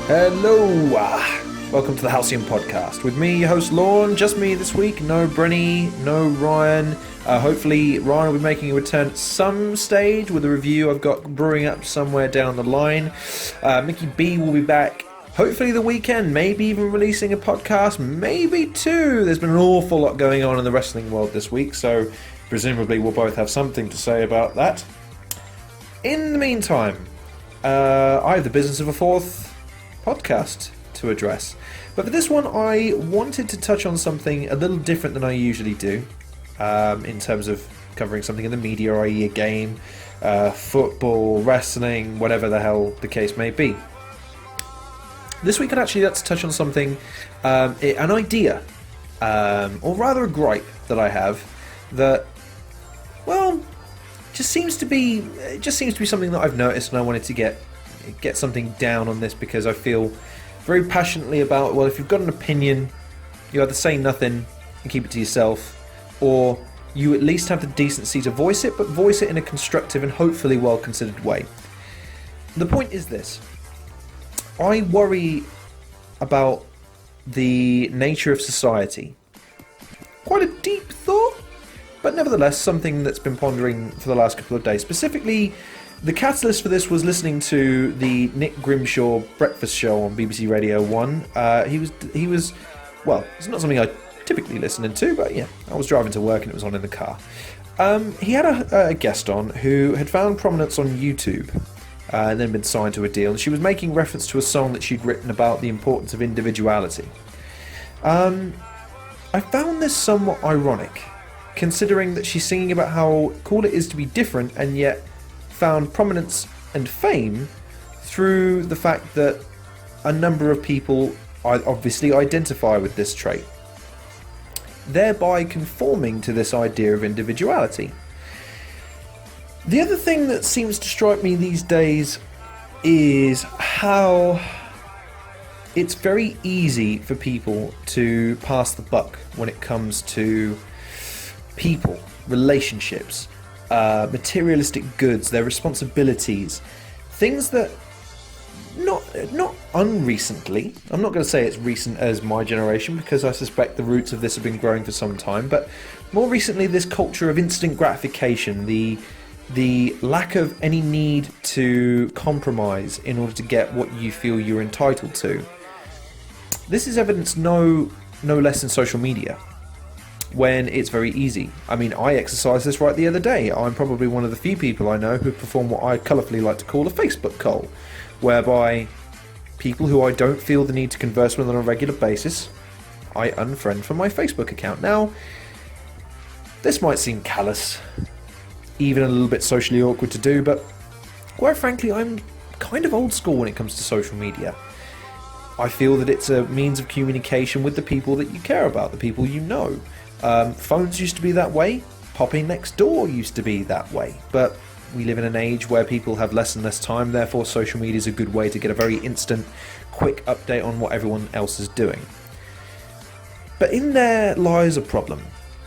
Hello, welcome to the Halcyon podcast. With me, your host Lorne, just me this week. No Brenny, no Ryan. Hopefully Ryan will be making a return at some stage with a review I've got brewing up somewhere down the line. Mickey B will be back hopefully the weekend, maybe even releasing a podcast, maybe two. There's been an awful lot going on in the wrestling world this week, so presumably we'll both have something to say about that. In the meantime, I have the business of a fourth podcast to address, but for this one I wanted to touch on something a little different than I usually do, in terms of covering something in the media, i.e. a game, football, wrestling, whatever the hell the case may be. This week I'd actually like to touch on something, an idea, or rather a gripe that I have that, well, just seems to be something that I've noticed, and I wanted to get something down on this because I feel very passionately about, well, if you've got an opinion, you either say nothing and keep it to yourself, or you at least have the decency to voice it, but voice it in a constructive and hopefully well-considered way. The point is this: I worry about the nature of society. Quite a deep thought, but nevertheless something that's been pondering for the last couple of days. Specifically, the catalyst for this was listening to the Nick Grimshaw breakfast show on BBC Radio 1. He was, well, it's not something I typically listen to, but yeah, I was driving to work and it was on in the car. He had a guest on who had found prominence on YouTube and then been signed to a deal, and she was making reference to a song that she'd written about the importance of individuality. I found this somewhat ironic, considering that she's singing about how cool it is to be different, and yet found prominence and fame through the fact that a number of people obviously identify with this trait, thereby conforming to this idea of individuality. The other thing that seems to strike me these days is how it's very easy for people to pass the buck when it comes to people, relationships, materialistic goods, their responsibilities, things that not unrecently, I'm not going to say it's recent as my generation, because I suspect the roots of this have been growing for some time, but more recently this culture of instant gratification, the lack of any need to compromise in order to get what you feel you're entitled to. This is evidenced no less in social media, when it's very easy. I mean, I exercised this right the other day. I'm probably one of the few people I know who perform what I colourfully like to call a Facebook call, whereby people who I don't feel the need to converse with on a regular basis, I unfriend from my Facebook account. Now, this might seem callous, even a little bit socially awkward to do, but quite frankly, I'm kind of old school when it comes to social media. I feel that it's a means of communication with the people that you care about, the people you know. Phones used to be that way, popping next door used to be that way, but we live in an age where people have less and less time, therefore social media is a good way to get a very instant, quick update on what everyone else is doing. But in there lies a problem,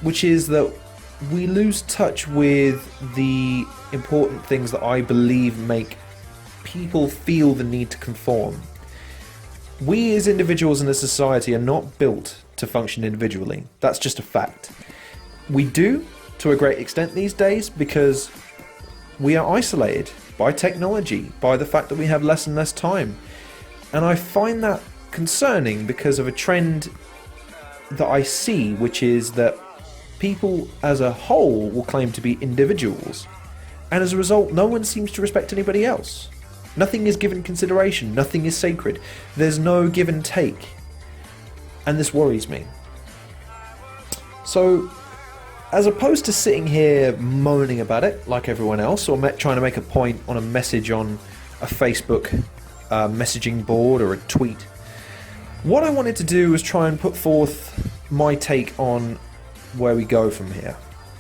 which is that we lose touch with the important things that I believe make people feel the need to conform. We as individuals in a society are not built to function individually. That's just a fact. We do, to a great extent these days, because we are isolated by technology, by the fact that we have less and less time. And I find that concerning because of a trend that I see, which is that people as a whole will claim to be individuals, and as a result no one seems to respect anybody else. Nothing is given consideration, nothing is sacred, there's no give and take, and this worries me. So, as opposed to sitting here moaning about it like everyone else, or trying to make a point on a message on a Facebook messaging board or a tweet, what I wanted to do was try and put forth my take on where we go from here,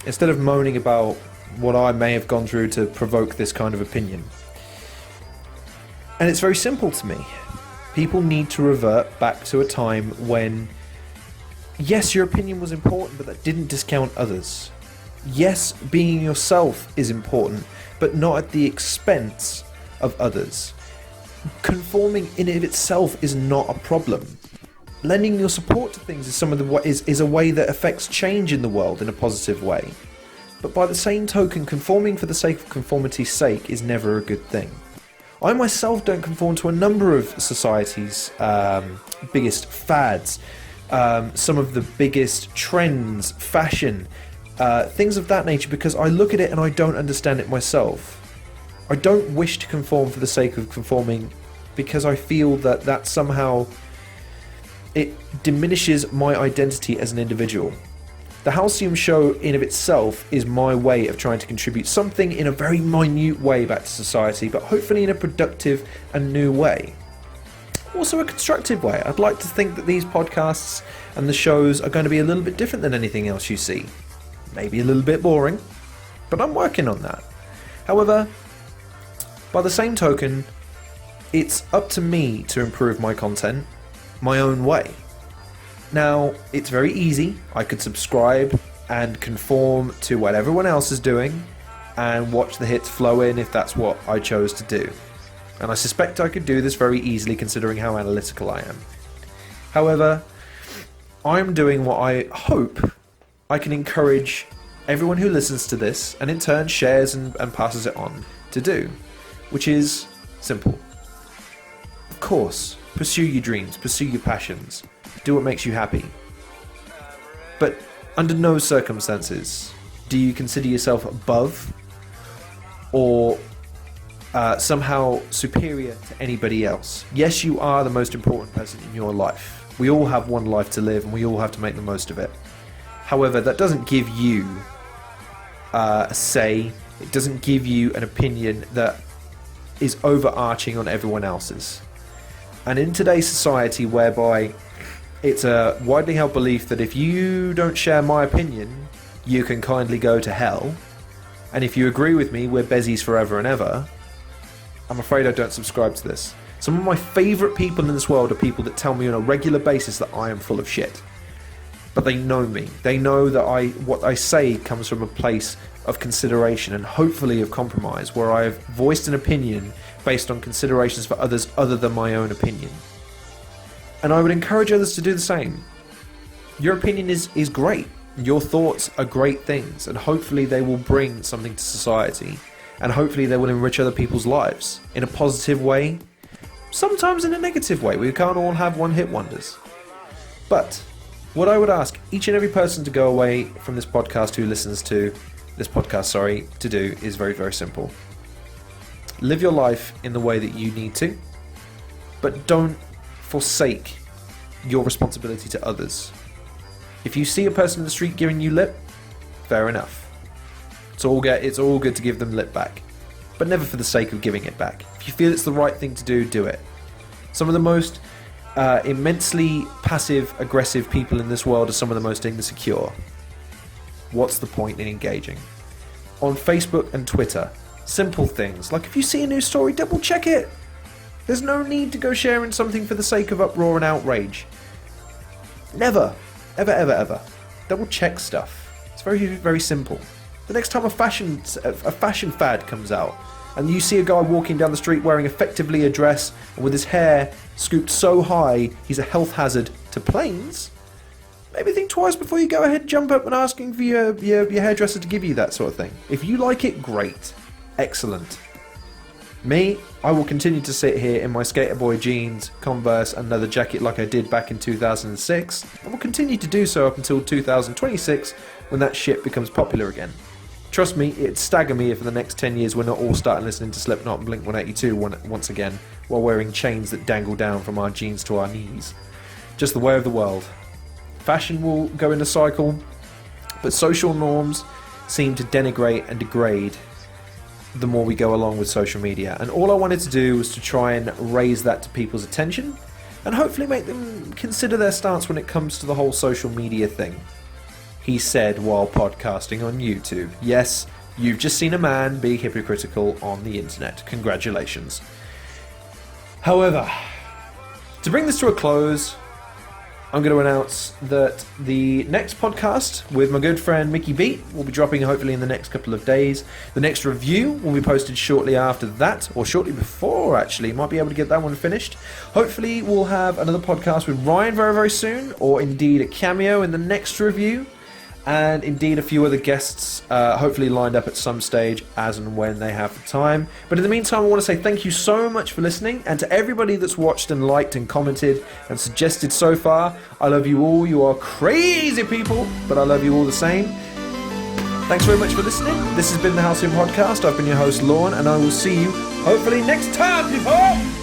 instead of moaning about what I may have gone through to provoke this kind of opinion. And it's very simple to me. People need to revert back to a time when, yes, your opinion was important, but that didn't discount others. Yes, being yourself is important, but not at the expense of others. conforming in and of itself is not a problem. Lending your support to things is a way that affects change in the world in a positive way. But by the same token, conforming for the sake of conformity's sake is never a good thing. I myself don't conform to a number of society's biggest fads, some of the biggest trends, fashion, things of that nature, because I look at it and I don't understand it myself. I don't wish to conform for the sake of conforming, because I feel that somehow it diminishes my identity as an individual. The Halcyon show in of itself is my way of trying to contribute something in a very minute way back to society, but hopefully in a productive and new way. Also a constructive way. I'd like to think that these podcasts and the shows are going to be a little bit different than anything else you see. Maybe a little bit boring, but I'm working on that. However, by the same token, it's up to me to improve my content my own way. Now, it's very easy. I could subscribe and conform to what everyone else is doing and watch the hits flow in if that's what I chose to do. And I suspect I could do this very easily considering how analytical I am. However, I'm doing what I hope I can encourage everyone who listens to this and in turn shares and passes it on to do, which is simple. Of course, pursue your dreams, pursue your passions, do what makes you happy. But under no circumstances do you consider yourself above or somehow superior to anybody else. Yes, you are the most important person in your life. We all have one life to live and we all have to make the most of it. However, that doesn't give you a say. It doesn't give you an opinion that is overarching on everyone else's. And in today's society, whereby it's a widely held belief that if you don't share my opinion, you can kindly go to hell, and if you agree with me, we're bezies forever and ever, I'm afraid I don't subscribe to this. Some of my favourite people in this world are people that tell me on a regular basis that I am full of shit. But they know me. They know that what I say comes from a place of consideration and hopefully of compromise, where I have voiced an opinion based on considerations for others other than my own opinion. And I would encourage others to do the same. Your opinion is great. Your thoughts are great things, and hopefully they will bring something to society, and hopefully they will enrich other people's lives in a positive way, sometimes in a negative way. We can't all have one-hit wonders. But what I would ask each and every person to go away from this podcast who listens to this podcast, to do is very, very simple. Live your life in the way that you need to, but don't forsake your responsibility to others. If you see a person in the street giving you lip, fair enough. It's all good to give them lip back, but never for the sake of giving it back. If you feel it's the right thing to do it. Some of the most immensely passive-aggressive people in this world are some of the most insecure. What's the point in engaging? On Facebook and Twitter, simple things like if you see a new story, double check it. There's no need to go sharing something for the sake of uproar and outrage. Never. Ever, ever, ever. Double check stuff. It's very, very simple. The next time a fashion fad comes out and you see a guy walking down the street wearing effectively a dress and with his hair scooped so high he's a health hazard to planes, maybe think twice before you go ahead and jump up and asking for your hairdresser to give you that sort of thing. If you like it, great. Excellent. Me, I will continue to sit here in my Skater Boy jeans, Converse and leather jacket like I did back in 2006, and will continue to do so up until 2026 when that shit becomes popular again. Trust me, it'd stagger me if in the next 10 years we're not all starting listening to Slipknot and Blink-182 once again, while wearing chains that dangle down from our jeans to our knees. Just the way of the world. Fashion will go in a cycle, but social norms seem to denigrate and degrade the more we go along with social media, and all I wanted to do was to try and raise that to people's attention and hopefully make them consider their stance when it comes to the whole social media thing. He said while podcasting on YouTube. Yes, you've just seen a man be hypocritical on the internet. Congratulations. However, to bring this to a close, I'm going to announce that the next podcast with my good friend Mickey Beat will be dropping hopefully in the next couple of days. The next review will be posted shortly after that, or shortly before actually. Might be able to get that one finished. Hopefully we'll have another podcast with Ryan very, very soon, or indeed a cameo in the next review. And indeed a few other guests hopefully lined up at some stage as and when they have the time. But in the meantime, I want to say thank you so much for listening, and to everybody that's watched and liked and commented and suggested so far. I love you all. You are crazy people, but I love you all the same. Thanks very much for listening. This has been the Halcyon Podcast. I've been your host, Lorne, and I will see you hopefully next time, people!